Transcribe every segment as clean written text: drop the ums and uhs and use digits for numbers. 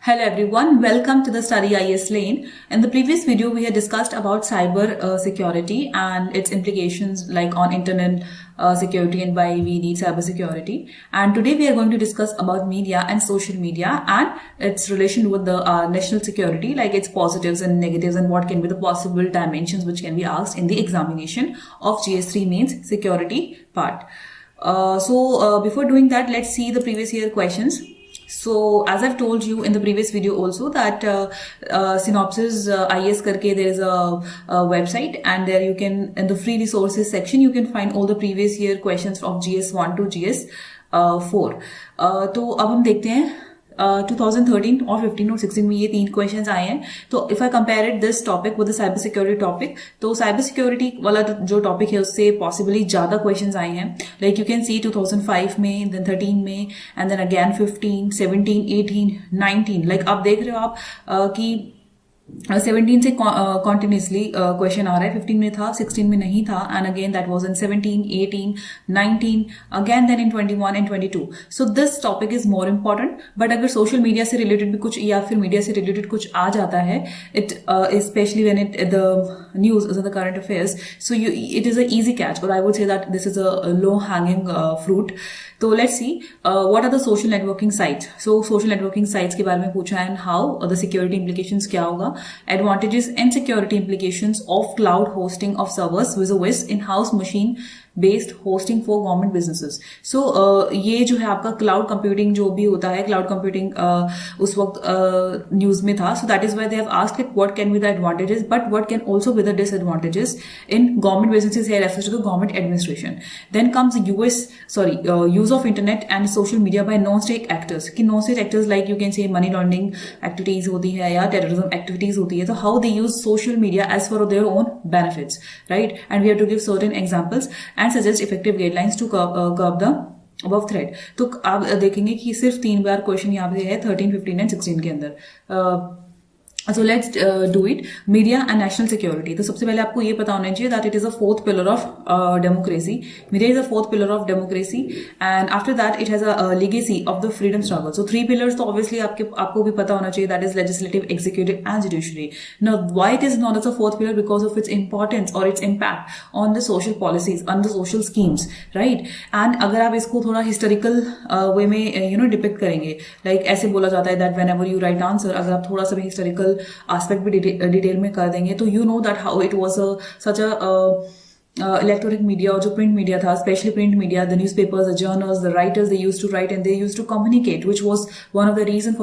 Hello everyone, welcome to the Study IS Lane. In the previous video, we had discussed about cyber security and its implications like on internet security and why we need cyber security. And today we are going to discuss about media and social media and its relation with the national security, like its positives and negatives and what can be the possible dimensions which can be asked in the examination of GS3 mains security part. Before doing that, let's see the previous year questions. So as I've told you in the previous video also that Synopsys IS karke there is a website, and there you can, in the free resources section, you can find all the previous year questions from GS1 to GS4. तो अब हम देखते हैं 2013 और 15 और 16 में ये 3 questions आए हैं. तो if I compare it this topic with the cyber security topic, तो साइबर सिक्योरिटी वाला जो टॉपिक है उससे पॉसिबली ज्यादा क्वेश्चंस आए हैं. लाइक यू कैन सी 2005 में, देन 13 में, एंड देन अगेन 15, 17, 18, 19. लाइक आप देख रहे हो आप कि 17 से कॉन्टिन्यूसली क्वेश्चन आ रहा है. 15 में था, 16 में नहीं था, and again that was in 17, 18, 19, again then in 21 and 22. So this topic is more important. But अगर सोशल मीडिया से रिलेटेड भी कुछ या फिर मीडिया से रिलेटेड कुछ आ जाता है, it specially when it the news is in the current affairs, so it is a easy catch, और I would say that this is a low hanging fruit. तो let's see what are the social networking sites. So social networking sites के बारे में पूछा है, and how the security implications क्या होगा, advantages and security implications of cloud hosting of servers vis-a-vis in-house machine based hosting for government businesses. So ये जो है आपका क्लाउड कंप्यूटिंग जो भी होता है, क्लाउड कंप्यूटिंग उस वक्त न्यूज में था. So that is why they have asked it what can be the advantages, but what can also be the disadvantages in government businesses here refers to the government administration. Then comes use of internet and social media by non state actors. कि non state actors like you can say money laundering activities होती है या terrorism activities होती है, तो how they use social media as for their own benefits, right? And we have to give certain examples and suggest effective guidelines to curb the above threat. तो आप देखेंगे कि सिर्फ 3 बार क्वेश्चन यहाँ पे है 13, 15 एंड 16 के अंदर. So let's do it. Media and national security. तो सबसे पहले आपको ये पता होना चाहिए that it is a fourth pillar of democracy. Media is a fourth pillar of democracy, and after that it has a legacy of the freedom struggle. So 3 pillars तो obviously आपको भी पता होना चाहिए, that is legislative, executive and judiciary. Now why it is known as a fourth pillar? Because of its importance or its impact on the social policies, on the social schemes, right? And अगर आप इसको थोड़ा historical way में depict करेंगे, like ऐसे बोला जाता है that whenever you write answer, अगर आप थोड़ा सा भी historical aspect भी डिटेल में कर देंगे, तो you know that how it was such a electronic media और जो प्रिंट मीडिया था, especially print media, the newspapers, the journals, the writers, they used to write and they used to communicate, which was one of the reason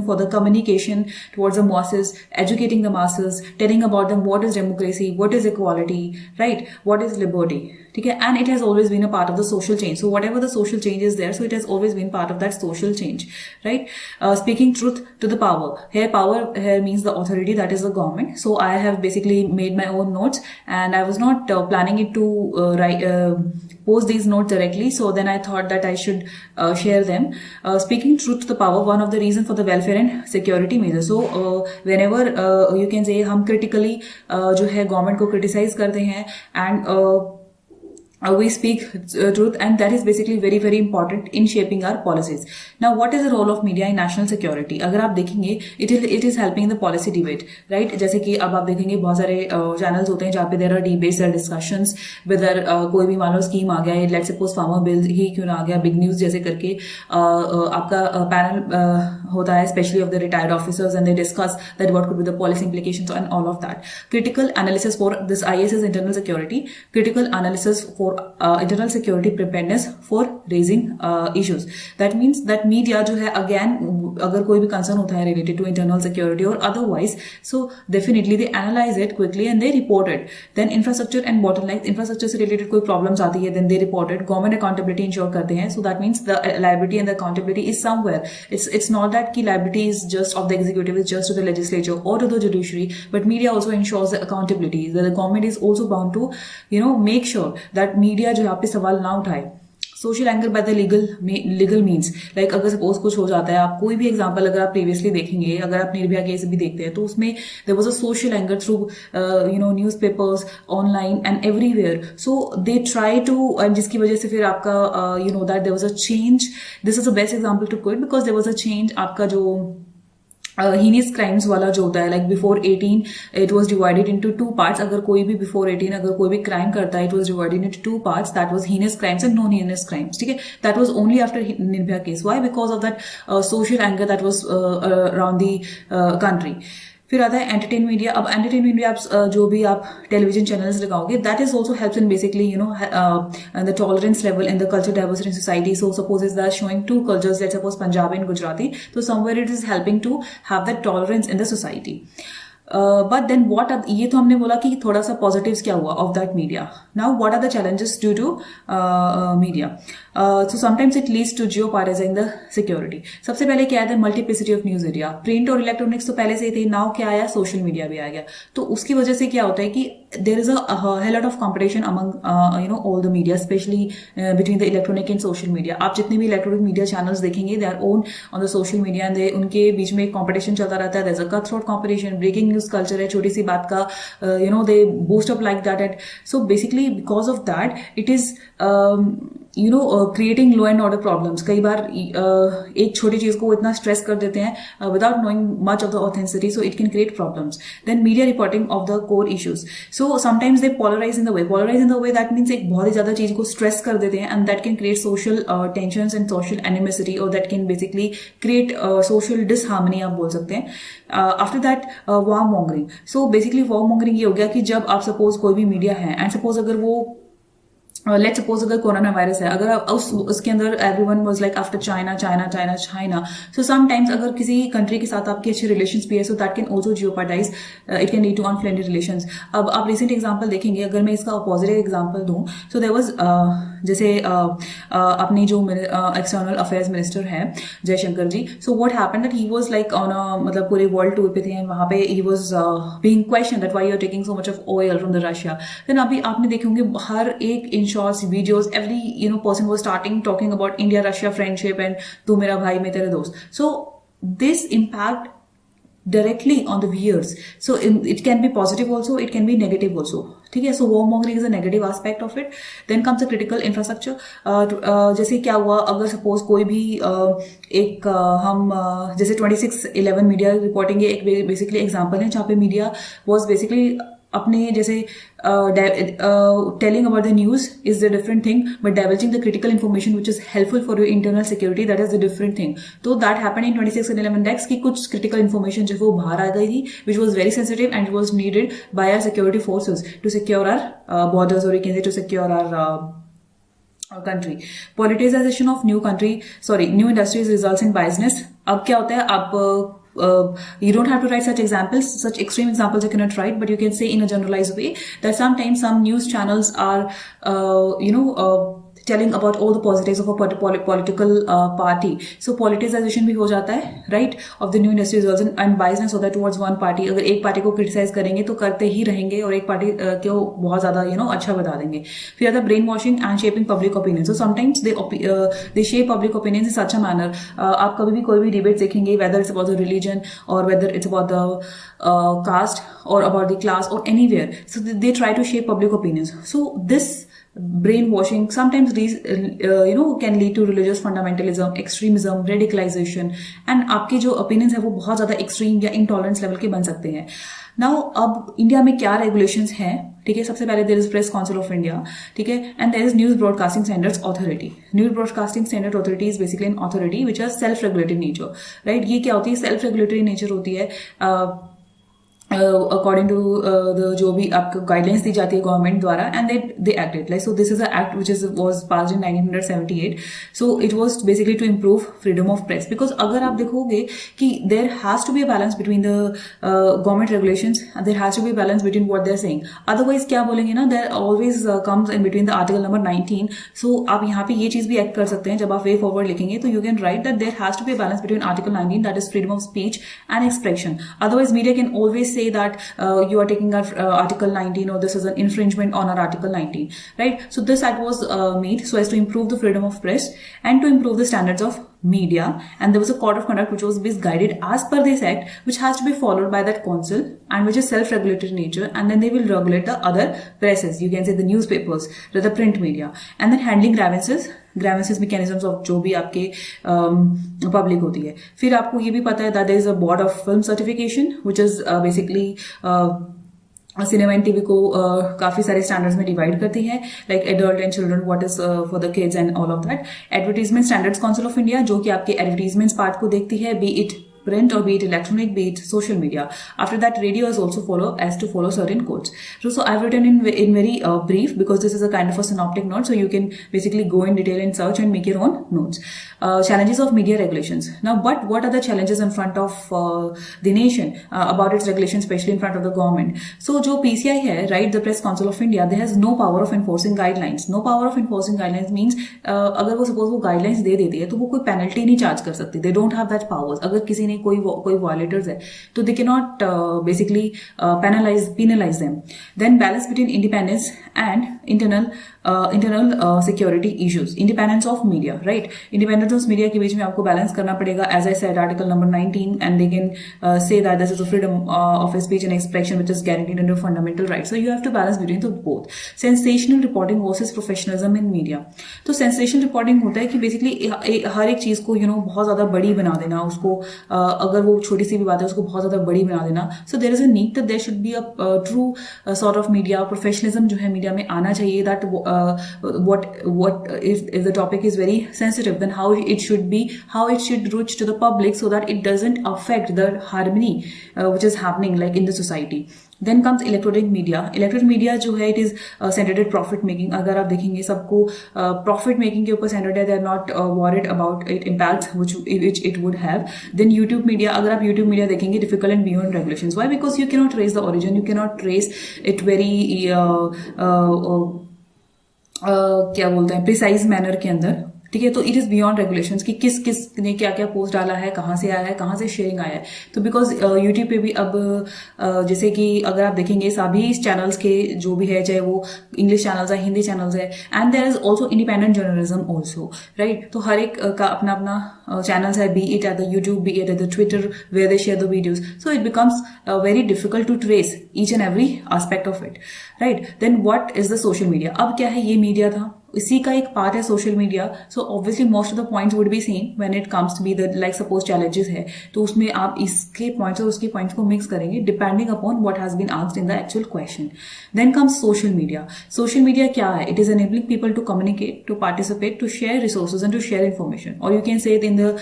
for the communication towards the masses, educating the masses, telling about them what is democracy, what is equality, right, what is liberty. ठीक है, and it has always been a part of the social change. So whatever the social change is there, so it has always been part of that social change, right? Speaking truth to the power. Power here means the authority, that is the government. So I have basically made my own notes, and I was not planning it to post these notes directly. So then I thought that I should share them. Speaking truth to the power, one of the reasons for the welfare and security measures. So whenever you can say हम critically जो है government को criticize करते हैं, and we speak truth, and that is basically very very important in shaping our policies. Now what is the role of media in national security? अगर आप देखेंगे it is helping the policy debate, right? जैसे कि अब आप देखेंगे बहुत सारे चैनल्स होते हैं जहाँ पे there are debates और discussions whether कोई भी मान लो स्कीम आ गया, let's suppose farmer bill ही क्यों ना आ गया, बिग न्यूज जैसे करके आपका पैनल होता है specially of the retired officers, and they discuss that what could be the policy implications and all of that. Critical analysis for this IS is internal security. Critical analysis for internal security preparedness for raising issues. That means that media जो है again अगर कोई भी concern होता है related to internal security or otherwise, so definitely they analyze it quickly and they report it. Then infrastructure and bottlenecks. Infrastructure से related कोई problems आती है, then they report it. Government accountability ensure करते हैं. So that means the liability and the accountability is somewhere. It's not that कि liability is just of the executive, is just to the legislature or to the judiciary, but media also ensures the accountability. The government is also bound to make sure that media जो यहाँ पे सवाल ना उठाए. Social anger by the legal means, like अगर suppose कुछ हो जाता है, आप कोई भी एग्जांपल अगर आप प्रीवियसली देखेंगे, अगर आप निर्भया केस भी देखते हैं, तो उसमें there was a social anger through newspapers, online and everywhere. So they try to, जिसकी वजह से फिर आपका that there was a change. This is the best example to quote because there was a change. आपका जो heinous crimes वाला जो होता है, like before 18 it was divided into 2 parts. अगर कोई भी बिफोर 18 अगर कोई भी क्राइम करता है, it was divided into 2 parts. That was heinous crimes and non heinous crimes. ठीक है, that was only after Nirbhaya case. Why? Because of that social anger that was around the country. फिर आता है एंटरटेन मीडिया. अब entertain media आप जो भी आप टेलीविजन चैनल्स लगाओगे, that is also helps in basically the tolerance level in the culture diversity in society. So suppose is that showing 2 cultures, let's suppose Punjabi and Gujarati, तो somewhere it is helping to have that tolerance in the society. But then what are, ये तो हमने बोला कि थोड़ा सा positives क्या हुआ of that media. Now what are the challenges due to media. So sometimes it leads to jeopardizing the security. सबसे पहले क्या है, multiplicity of news area. Print और इलेक्ट्रॉनिक्स तो पहले से ही थे, नाउ क्या आया, सोशल मीडिया भी आ गया. तो उसकी वजह से क्या होता है कि there is a lot of competition among all the media, specially between the electronic and social media. आप जितने भी इलेक्ट्रॉनिक मीडिया चैनल्स देखेंगे, they are own on the social media and उनके बीच में एक कॉम्पिटिशन चलता रहता है. There is a cut throat competition. Breaking news culture है, छोटी सी बात का they boost up like that. And so basically because of that it is creating law and order problems. कई बार एक छोटी चीज को इतना स्ट्रेस कर देते हैं without knowing much of the authenticity, so it can create problems. Then media reporting of the core issues. So sometimes they polarize in the way that means एक बहुत ही ज्यादा चीज को स्ट्रेस कर देते हैं and that can create social tensions and social animosity, और that can basically create social disharmony आप बोल सकते हैं. After that war mongering. So basically war mongering ये हो गया कि जब आप सपोज कोई भी मीडिया है एंड सपोज अगर वो लेट्स सपोज अगर कोरोना वायरस है, अगर उसके अंदर everyone was like after China. So sometimes अगर किसी कंट्री के साथ आपके अच्छे रिलेशंस भी है, so that can also jeopardize, it can lead to unfriendly relations. अब आप रिसेंट एग्जांपल देखेंगे, अगर मैं इसका पॉजिटिव एग्जांपल दूं, सो देयर वाज जैसे अपने जो एक्सटर्नल अफेयर्स मिनिस्टर है Jaishankar ji. So what happened that he was like on मतलब पूरे वर्ल्ड टूर पे थे एंड वहां पे he was being question that why you are taking so much of oil from the Russia. Then अभी आपने देखे होंगे हर एक in shorts videos every person was starting talking about India Russia friendship and तू मेरा भाई मैं तेरा दोस्त. So this impact directly on the viewers. So it can be positive also, it can be negative also. ठीक है, so war mongering is a negative aspect of it. Then comes the critical infrastructure. जैसे क्या हुआ, अगर suppose कोई भी एक हम जैसे 26/11 मीडिया रिपोर्टिंग एक बेसिकली एग्जाम्पल है जहाँ पे मीडिया वॉज बेसिकली अपने जैसे telling about the news is a different thing, but divulging the critical information which is helpful for your internal security, that is a different thing. So that happened in 26/11 decks कि कुछ critical information जो वो बाहर आ गई थी which was very sensitive and was needed by our security forces to secure our borders, or you can say to secure our country. Politicization of new industries results in biasness. अब क्या होता है, आप you don't have to write such examples, such extreme examples you cannot write, but you can say in a generalized way that sometimes some news channels are telling about all the positives of a political party. So politicization भी हो जाता है, right, of the new industry results and biasness होता है towards one party. अगर एक party को criticize करेंगे तो करते ही रहेंगे और एक पार्टी को बहुत ज्यादा अच्छा बता देंगे. फिर आता है brain washing and shaping public opinion. So sometimes they shape public opinions in such a manner. आप कभी भी कोई भी debate देखेंगे, whether it's about the religion or whether it's about the caste or about the class or anywhere. So they try to shape public opinions. So this brainwashing sometimes can lead to religious fundamentalism, extremism, radicalization, and आपके जो opinions है वो बहुत ज्यादा extreme या intolerance level के बन सकते हैं. Now अब इंडिया में क्या regulations हैं, ठीक है. सबसे पहले there is Press Council of India, ठीक है, and there is News Broadcasting Standards Authority. News Broadcasting Standard Authority is basically an authority which has self-regulating nature, right. ये क्या होती है, self-regulatory nature होती है according to the जो भी आपको guidelines दी जाती है गवर्नमेंट द्वारा, and they acted like so. This is an act which was passed in 1978. So it was basically to improve freedom of press, because अगर आप देखोगे कि there has to be a balance between the government regulations and there has to be a balance between what they're saying. Otherwise क्या बोलेंगे ना, there always comes in between the article number 19. So आप यहाँ पे ये चीज भी act कर सकते हैं. जब आप way forward लिखेंगे तो you can write that there has to be a balance between article 19, that is freedom of speech and expression. Otherwise media can always say that you are taking our Article 19, or this is an infringement on our Article 19, right? So this act was made so as to improve the freedom of press and to improve the standards of media, and there was a code of conduct which was guided as per this act, which has to be followed by that council, and which is self-regulatory in nature, and then they will regulate the other presses, you can say the newspapers, the print media, and then handling grievances mechanisms of जो भी आपके public होती है. फिर आपको ये भी पता है that there is a board of film certification which is basically cinema and TV को काफी सारे स्टैंडर्ड्स में डिवाइड करती है, like adult and children, what is for the kids and all of that. Advertisement standards council of India जो कि आपके advertisements part को देखती है, be it print or be it electronic, be it social media. After that, radio is also follow certain codes. So I've written in very brief, because this is a kind of a synoptic note, so you can basically go in detail and search and make your own notes. Challenges of media regulations. Now, what are the challenges in front of the nation about its regulations, especially in front of the government? So जो PCI है, right, the Press Council of India, there has no power of enforcing guidelines. No power of enforcing guidelines means अगर वो suppose वो guidelines दे देती है तो वो कोई penalty नहीं charge कर सकती. They don't have that powers. अगर किसी ने कोई वायलेटर्स है तो they can not basically penalize them. Then balance between independence and internal security issues. Independence of media, right? Independence of media के बीच में आपको बैलेंस करना पड़ेगा. As I said, Article number 19, and they can say that this is a freedom of speech and expression which is guaranteed under fundamental rights. So you have to balance between the both. Sensational reporting versus professionalism in media. तो sensational reporting होता है कि basically हर एक चीज को बहुत ज्यादा बड़ी बना देना, उसको अगर वो छोटी सी भी बात है उसको बहुत ज्यादा बड़ी बना देना. So there is a need that there should be a true sort of media professionalism जो है मीडिया में आना चाहिए. That what if the topic is very sensitive, then how it should reach to the public so that it doesn't affect the harmony which is happening like in the society. Then comes electronic media. Electronic media जो है it is centered at profit making. अगर आप देखेंगे सबको profit making के ऊपर centered है, they are not worried about it impacts which it would have. Then YouTube media, अगर आप YouTube media देखेंगे, difficult and beyond regulations. Why? Because you cannot trace the origin, you cannot trace it very क्या बोलते हैं precise manner के अंदर, ठीक है. तो इट इज बियॉन्ड रेगुलेशंस कि किस ने क्या क्या पोस्ट डाला है, कहाँ से आया है, कहाँ से शेयरिंग आया है. तो बिकॉज यूट्यूब पे भी अब जैसे कि अगर आप देखेंगे सभी चैनल्स के जो भी है, चाहे वो इंग्लिश चैनल्स है, हिंदी चैनल्स है, and there is also independent journalism also, right. तो हर एक का अपना अपना चैनल्स है, be it at the YouTube, be it at the Twitter, where they share the videos. So it becomes very difficult to trace each and every aspect of it, right. Then what is the social media. अब क्या है, ये media था, इसी का एक part है social media. So obviously most of the points would be same when it comes to be the like suppose challenges है, तो उसमें आप इसके पॉइंट्स और उसके पॉइंट्स को मिक्स करेंगे depending upon what has been asked in the actual question. Then comes social media. Social media क्या है? It is enabling people to communicate, to participate, to share resources and to share information. और you can say it in the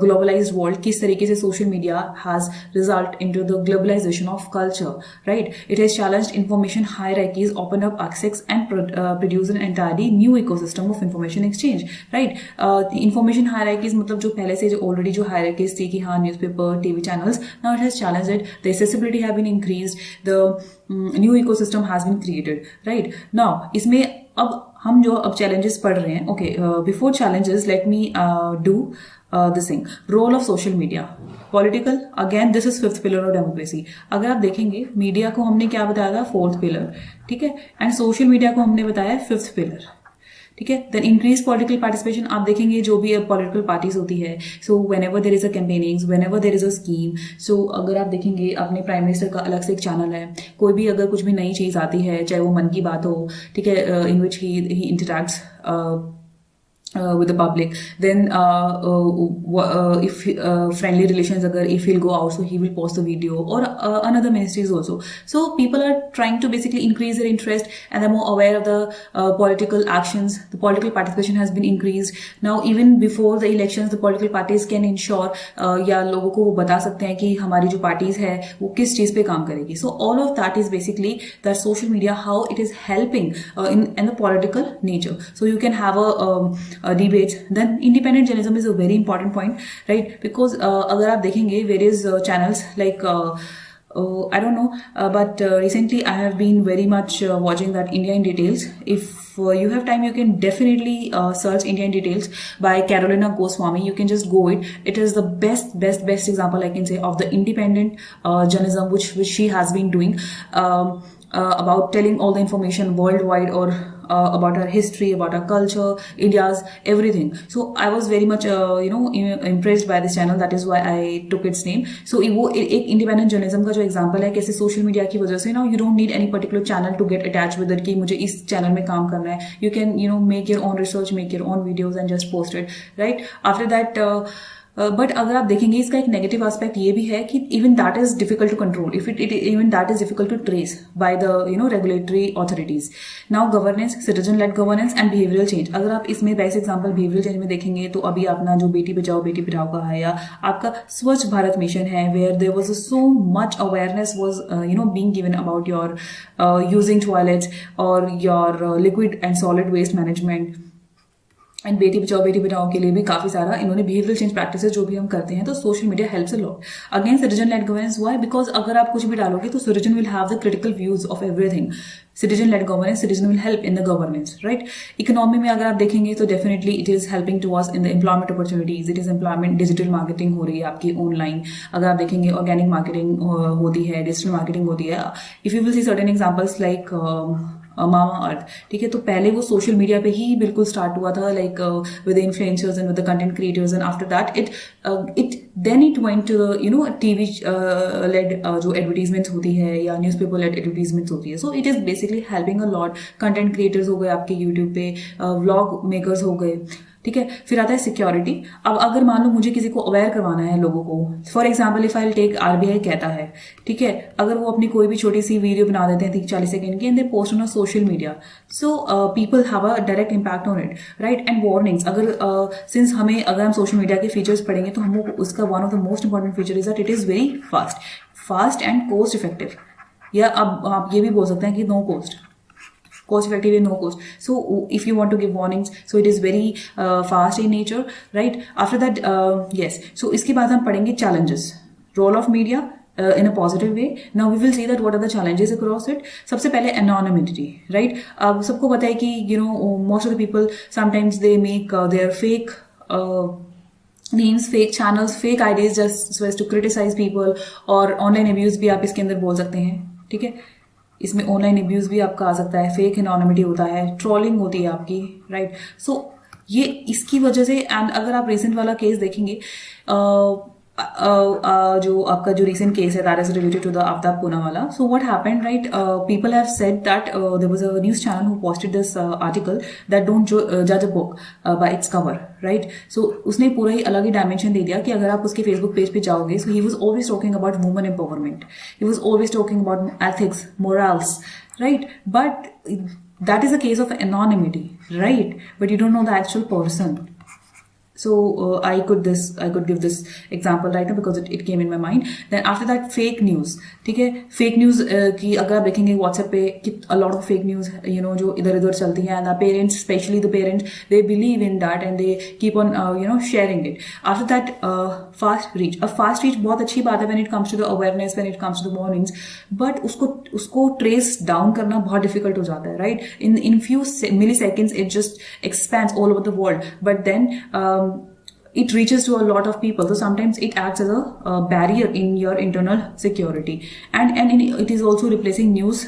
globalized world, किस तरीके से social media has result into the globalization of culture, right. It has challenged information hierarchies, open up access and produce an entirely new ecosystem of information exchange, right. Information hierarchies मतलब जो पहले से जो already जो hierarchies थी कि हाँ newspaper, TV channels, now it has challenged it. The accessibility have been increased, the new ecosystem has been created, right. Now इसमें अब हम जो अब challenges पढ़ रहे हैं, okay, before challenges let me do this thing. Role of social media. Political, again this is fifth pillar of democracy. अगर आप देखेंगे मीडिया को हमने क्या बताया था, फोर्थ पिलर, ठीक है, एंड सोशल मीडिया को हमने बताया फिफ्थ पिलर, ठीक है. Then increase political participation. आप देखेंगे जो भी पॉलिटिकल पार्टीज होती है, so whenever there is a campaigning, whenever there is a scheme, so अगर आप देखेंगे अपने प्राइम मिनिस्टर का अलग से एक चैनल है, कोई भी अगर कुछ भी नई चीज आती है, चाहे वो मन की बात हो, ठीक है, इन विच ही interacts with the public, then if friendly relations agar if he'll go out, so he will post the video, or another ministries also. So people are trying to basically increase their interest and they're more aware of the political actions. The political participation has been increased. Now even before the elections, the political parties can ensure या लोगों को वो बता सकते हैं कि हमारी जो parties है वो किस चीज पे काम करेगी. So all of that is basically the social media, how it is helping in the political nature. So you can have a debate. Then independent journalism is a very important point, right, because अगर आप देखेंगे various channels like I don't know, but recently I have been very much watching that India in Details. If you have time, you can definitely search India in Details by Carolina Goswami. You can just go it. It is the best example I can say of the independent journalism which she has been doing, about telling all the information worldwide, or about our history, about our culture, India's everything. So I was very much impressed by this channel. That is why I took its name. So वो एक independent journalism का जो example है, कैसे social media की वजह से ना you don't need any particular channel to get attach with it कि मुझे इस चैनल में काम करना है. You can make your own research, make your own videos and just post it, right. After that but अगर आप देखेंगे इसका एक नेगेटिव एस्पेक्ट ये भी है कि even that is difficult to control, even that is difficult to trace by the regulatory authorities. Now governance, citizen led governance and behavioural change. अगर आप इसमें बेस्ट एग्जांपल बिहेवियरल चेंज में देखेंगे तो अभी अपना जो बेटी बचाओ बेटी पढ़ाओ का है, या आपका स्वच्छ भारत मिशन है, where there was so much awareness was being given about your using toilets और your liquid and solid waste management. And Beti Bachao Beti Padhao के लिए भी काफी सारा इन्होंने बिहेवियरल चेंज प्रैक्टिसेस जो भी हम करते हैं, तो social media helps a lot. Again citizen led governance हुआ है बिकॉज अगर आप कुछ भी डालोगे तो citizen will have the critical views of everything. Citizen led governance, citizen will help in the governance, right. Economy में अगर आप देखेंगे तो definitely it is helping to us in the employment opportunities. It is employment, digital marketing हो रही है आपकी online. अगर आप देखेंगे ऑर्गेनिक मार्केटिंग होती है, डिजिटल मार्केटिंग होती है. If you will see certain examples like Mamaearth, ठीक है, तो पहले वो सोशल मीडिया पे ही बिल्कुल स्टार्ट हुआ था, like with the influencers and with the content creators. And after that it went to the TV led जो एडवर्टीजमेंट्स होती है या न्यूज़पेपर लेड एडवर्टीजमेंट्स होती है. So it is basically helping a lot. Content creators हो गए आपके YouTube पे, व्लॉग मेकर्स हो गए, ठीक है. फिर आता है सिक्योरिटी. अब अगर मान लो मुझे किसी को अवेयर करवाना है लोगों को, for example if I take RBI कहता है, ठीक है, अगर वो अपनी कोई भी छोटी सी वीडियो बना देते हैं 30-40 सेकंड की and they post on a social media, so people have a direct impact on it, right. And warnings, अगर सिंस अगर हम सोशल मीडिया के फीचर्स पढ़ेंगे तो हम उसका one of the most important feature is that it is very fast and cost effective. या अब आप ये भी बोल सकते हैं कि no cost effective and no cost. So if you want to give warnings, so it is very fast in nature, right. After that yes, so इसके बाद हम पढ़ेंगे challenges, role of media in a positive way. Now we will see that what are the challenges across it. सबसे पहले anonymity, right. अब सबको पता है कि most of the people sometimes they make their fake names, fake channels, fake IDs just so as to criticize people. और online abuse भी आप इसके अंदर बोल सकते हैं, ठीक है. इसमें ऑनलाइन अब्यूज भी आपका आ सकता है, फेक एनोनिमिटी होता है, ट्रोलिंग होती है आपकी, राइट. सो ये इसकी वजह से. एंड अगर आप रिसेंट वाला केस देखेंगे, जो आपका जो रिसेंट केस है that is related to the Aftab Poonawala. So what happened, right, people have said that there was a news channel who posted this article that don't जज a book by its cover, right. So उसने पूरा ही अलग ही dimension दे दिया कि अगर आप उसके Facebook page पे जाओगे, so he was always talking about women empowerment, he was always talking about ethics, morals, right. But that is a case of anonymity, right, but you don't know the actual person. So I could give this example right now because it came in my mind. Then after that fake news, ठीक है. fake news की अगर आप देखेंगे WhatsApp पे a lot of fake news जो इधर उधर चलती है, and the parents, especially the parents, they believe in that and they keep on sharing it. After that fast reach. अब fast reach बहुत अच्छी बात है when it comes to the awareness, when it comes to the warnings, but उसको trace down करना बहुत difficult हो जाता है, right. in few milliseconds it just expands all over the world, but then it reaches to a lot of people, so sometimes it acts as a barrier in your internal security. And it is also replacing news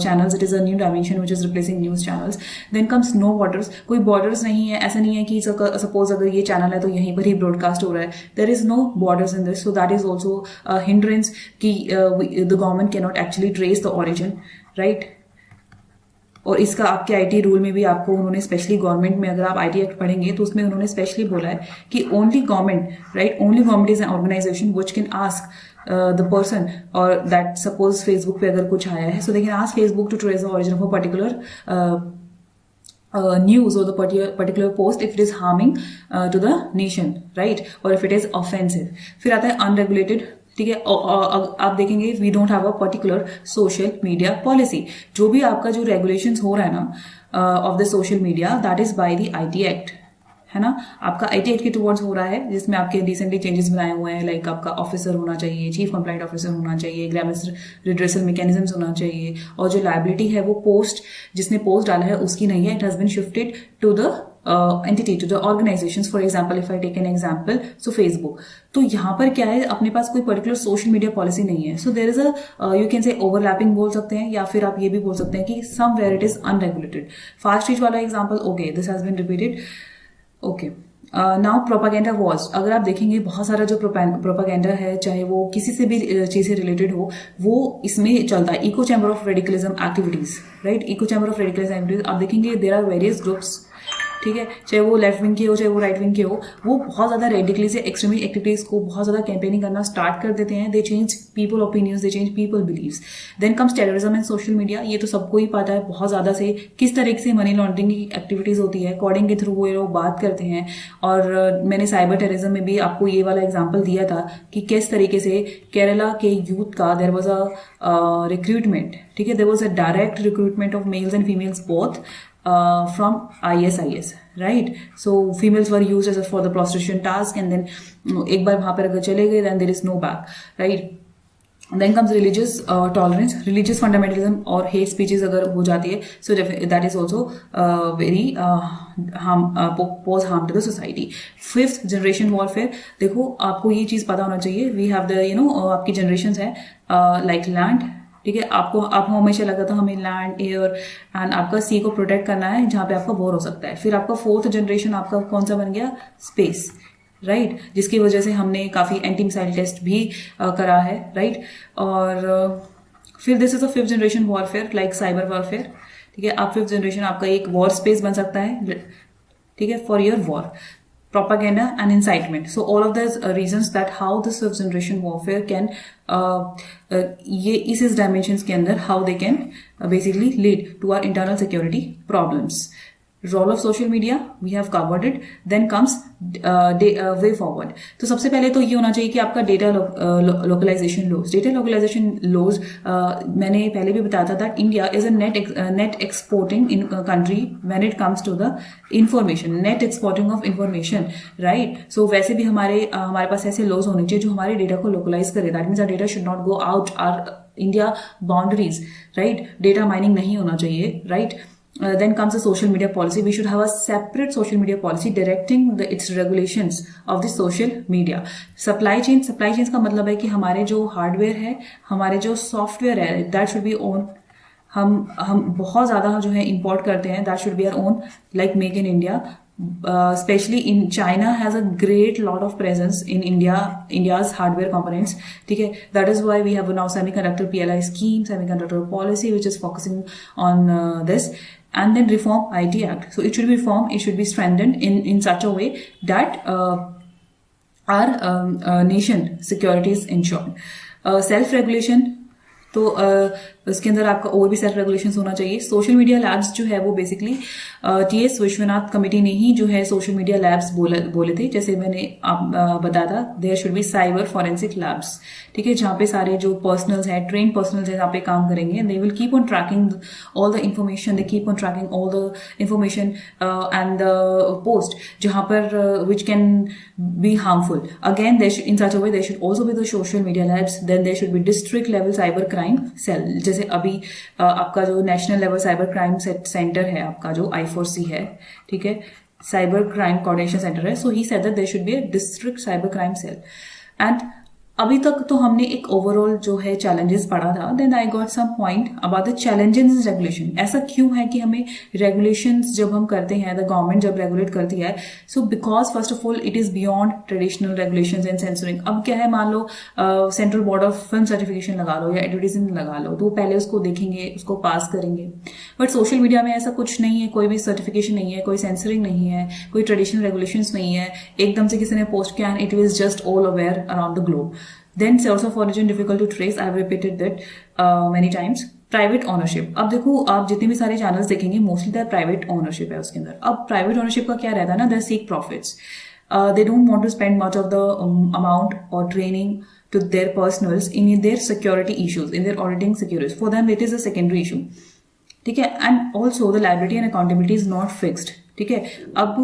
channels. It is a new dimension which is replacing news channels. Then comes no borders. कोई borders नहीं है, ऐसा नहीं है कि suppose अगर ये channel है तो यहीं पर ही broadcast हो रहा है. There is no borders in this, so that is also a hindrance कि the government cannot actually trace the origin, right. और इसका आपके आईटी रूल में भी आपको उन्होंने स्पेशली गवर्नमेंट में अगर आप आईटी एक्ट पढ़ेंगे तो उसमें उन्होंने स्पेशली बोला है कि only government, right, only government is an organization which can ask the person, और दैट सपोज फेसबुक पे अगर कुछ आया है, so they can ask Facebook to trace the origin of a particular news or the particular post if it is harming to the nation, right, or if it is offensive. फिर आता है unregulated, ठीक है. आप देखेंगे we don't have a particular social media policy. जो भी आपका जो रेगुलेशंस हो रहा है ना of the social media, that is by the IT act, है ना, आपका IT एक्ट के टुवर्ड्स हो रहा है, जिसमें आपके रिसेंटली चेंजेस बनाए हुए हैं, लाइक आपका ऑफिसर होना चाहिए, चीफ कंप्लाइंट ऑफिसर होना चाहिए, ग्रेवियंस रिड्रेसल मैकेनिज्म्स होना चाहिए, और जो लायबिलिटी है वो पोस्ट, जिसने पोस्ट डाला है उसकी नहीं है, it has been shifted to the entity, to the organizations. For example, if I take an example, so Facebook. तो यहाँ पर क्या है, अपने पास कोई पर्टिकुलर सोशल मीडिया पॉलिसी नहीं है. So there is a you can say overlapping बोल सकते हैं, या फिर आप ये भी बोल सकते हैं कि somewhere it is unregulated. Fast reach वाला example, okay, this has been repeated. Okay, now propaganda wars. अगर आप देखेंगे बहुत सारा जो प्रोपागेंडा है, चाहे वो किसी से भी चीज से रिलेटेड हो, वो इसमें चलता है. Echo chamber of radicalism activities, right, echo chamber of radicalism activities. आप देखेंगे देयर आर वेरियस ग्रुप्स, ठीक है, चाहे वो लेफ्ट विंग के हो चाहे वो राइट विंग के हो, वो बहुत ज्यादा रेडिकली से एक्सट्रीमिस्ट एक्टिविटीज को बहुत ज्यादा कैंपेनिंग करना स्टार्ट कर देते हैं. They change people opinions, they change people beliefs. Then comes terrorism and social media. ये तो सबको ही पता है बहुत ज्यादा से किस तरीके से मनी लॉन्ड्रिंग की एक्टिविटीज होती है, कोडिंग के थ्रू वो ये लोग बात करते हैं. और मैंने साइबर टेररिज्म में भी आपको ये वाला एग्जाम्पल दिया था कि किस तरीके से केरला के यूथ का देयर वाज अ रिक्रूटमेंट, ठीक है, there was a direct recruitment of males and females both from ISIS, right? So females were used as for the prostitution task, and then एक बार वहां पर अगर चले गए then there is no back, right? Then comes religious tolerance, religious fundamentalism और hate speeches अगर हो जाती है, so that is also very pose harm to the society. Fifth generation warfare. देखो आपको ये चीज पता होना चाहिए, we have the आपकी generations है like land, ठीक है, आपको हमेशा लगा था हमें लैंड, एयर एंड आपका सी को प्रोटेक्ट करना है जहां पे आपका वॉर हो सकता है. फिर आपका फोर्थ जनरेशन आपका कौन सा बन गया, स्पेस, राइट, जिसकी वजह से हमने काफी एंटी मिसाइल टेस्ट भी करा है, राइट. और फिर this is a fifth generation warfare like cyber warfare, ठीक है. आप फिफ्थ जनरेशन आपका एक वॉर स्पेस बन सकता है, ठीक है, for your war. propaganda and incitement. So all of those reasons that how this fifth generation warfare can ये इस dimensions के अंदर how they can basically lead to our internal security problems. Role of social media we have covered it. Then comes way forward. तो सबसे पहले तो ये होना चाहिए कि आपका data localization laws. Data localization laws मैंने पहले भी बताया था that India is a net exporting in country when it comes to the information, net exporting of information, right. So वैसे भी हमारे पास ऐसे लॉज होने चाहिए जो हमारे डेटा को लोकलाइज करे. That means our data should not go out our India boundaries, right. Data mining नहीं होना चाहिए, right. Then comes the social media policy. We should have a separate social media policy directing its regulations of the social media. Supply chains का मतलब है कि हमारे जो hardware है, हमारे जो सॉफ्टवेयर है, that should be own. हम बहुत ज्यादा जो है इंपोर्ट करते हैं, that should be our own, like make in India. Especially in China has a great lot of presence in India's hardware components, ठीक है. That is why we have now semiconductor PLI scheme, semiconductor policy which is focusing on this. And then reform IT Act. So it should be reformed, it should be strengthened in such a way that our nation security is ensured. Self-regulation, तो उसके अंदर आपका और भी self regulations होना चाहिए. Social media labs जो है वो बेसिकली TS विश्वनाथ कमेटी ने ही जो है सोशल मीडिया लैब्स बोले थे. जैसे मैंने बताया था, there should be cyber forensic labs, ठीक है, जहाँ पे सारे जो पर्सनल्स हैं, ट्रेन पर्सनल्स हैं, जहाँ पे काम करेंगे. They will keep on tracking all the information, they keep on tracking all the information and the post जहाँ पर which can be harmful. Again in such a way there should also be the social media labs. Then there should be district level cyber crime cell. जैसे अभी आपका जो national level cyber crime centre है, आपका जो I4C है, ठीक है, साइबर क्राइम कोऑर्डिनेशन सेंटर है. So he said that there should be a district cyber crime cell. And अभी तक तो हमने एक ओवरऑल जो है चैलेंजेस पढ़ा था. Then I got some point about the challenges in regulation. ऐसा क्यों है कि हमें रेगुलेशंस जब हम करते हैं, द गवर्नमेंट जब रेगुलेट करती है, so because first of all it is beyond traditional regulations and censoring. अब क्या है, मान लो central board of film certification लगा लो या एडवर्टाइजमेंट लगा लो, तो पहले उसको देखेंगे, उसको पास करेंगे. बट सोशल मीडिया में ऐसा कुछ नहीं है, कोई भी सर्टिफिकेशन नहीं है, कोई सेंसरिंग नहीं है, कोई ट्रेडिशनल रेगुलेशंस नहीं है. एकदम से किसी ने पोस्ट किया and it is just all aware around the globe. Then source of origin difficult to trace. I have repeated that many times. Private ownership. अब देखो, आप जितने भी सारे चैनल्स देखेंगे मोस्टली द प्राइवेट ऑनरशिप है उसके अंदर. अब प्राइवेट ऑनरशिप का क्या रहता है ना, they seek profits. They don't want to spend much of the amount or training to their personals in their security issues, in their auditing securities. For them, it is a secondary issue. ठीक है. And also the liability and accountability is not fixed. ठीक है। अब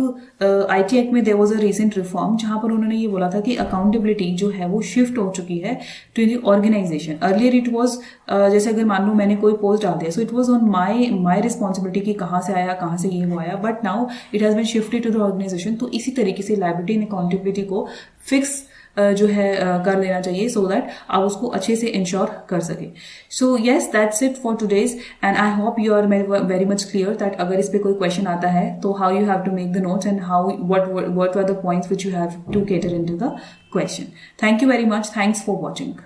IT act में there was a recent reform जहां पर उन्होंने ये बोला था कि अकाउंटेबिलिटी जो है वो शिफ्ट हो चुकी है to the organisation. Earlier it was जैसे अगर मान लो मैंने कोई पोस्ट डाल दिया, so it was on my responsibility कि कहाँ से आया, कहाँ से ये वो आया, but now it has been shifted to the organisation. तो इसी तरीके से लायबिलिटी एंड अकाउंटेबिलिटी को फिक्स जो है कर लेना चाहिए सो दैट आप उसको अच्छे से इंश्योर कर सके। So yes, that's it for today's and I hope you are very much clear that अगर इस पे कोई क्वेश्चन आता है तो how you have to make the notes and how what are the points which you have to cater into the question. Thank you very much. Thanks for watching.